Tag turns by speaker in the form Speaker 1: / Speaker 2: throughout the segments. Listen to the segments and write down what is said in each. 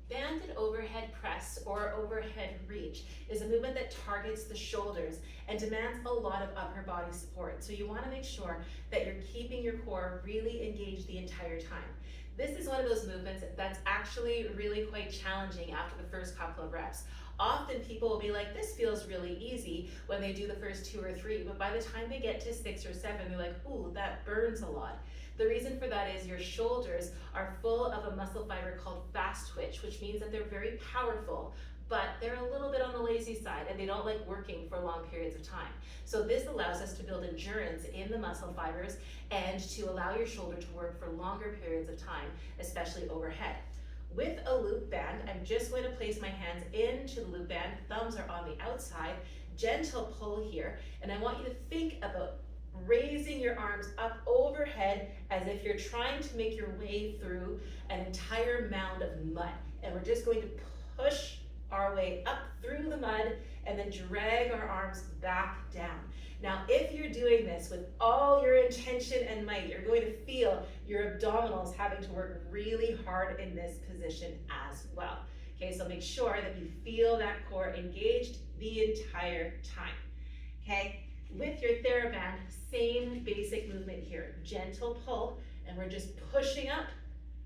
Speaker 1: Banded overhead press or overhead reach is a movement that targets the shoulders and demands a lot of upper body support. So you want to make sure that you're keeping your core really engaged the entire time. This is one of those movements that's actually really quite challenging after the first couple of reps. Often people will be like, this feels really easy when they do the first 2 or 3, but by the time they get to 6 or 7, they're like, ooh, that burns a lot. The reason for that is your shoulders are full of a muscle fiber called fast twitch, which means that they're very powerful, but they're a little bit on the lazy side and they don't like working for long periods of time. So this allows us to build endurance in the muscle fibers and to allow your shoulder to work for longer periods of time, especially overhead. With a loop band, I'm just going to place my hands into the loop band, thumbs are on the outside, gentle pull here, and I want you to think about raising your arms up overhead as if you're trying to make your way through an entire mound of mud. And we're just going to push our way up through the mud and then drag our arms back down. Now, if you're doing this with all your intention and might, you're going to feel your abdominals having to work really hard in this position as well. Okay, so make sure that you feel that core engaged the entire time. Okay, with your TheraBand, same basic movement here. Gentle pull, and we're just pushing up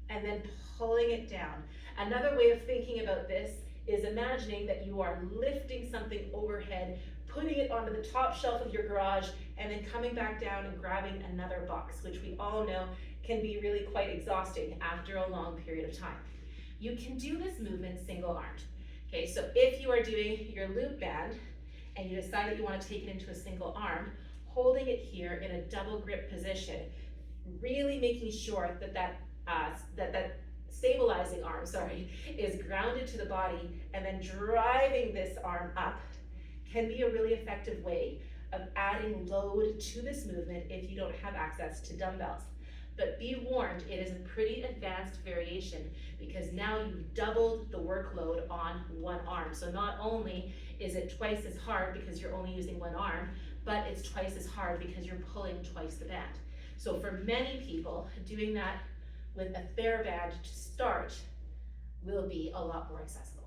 Speaker 1: and then pulling it down. Another way of thinking about this is imagining that you are lifting something overhead, putting it onto the top shelf of your garage, and then coming back down and grabbing another box, which we all know can be really quite exhausting after a long period of time. You can do this movement single-armed. Okay, so if you are doing your loop band and you decide that you want to take it into a single arm, holding it here in a double grip position, really making sure that that stabilizing arm, is grounded to the body, and then driving this arm up can be a really effective way of adding load to this movement if you don't have access to dumbbells. But be warned, it is a pretty advanced variation because now you've doubled the workload on one arm. So not only is it twice as hard because you're only using one arm, but it's twice as hard because you're pulling twice the band. So for many people, doing that with a TheraBand to start will be a lot more accessible.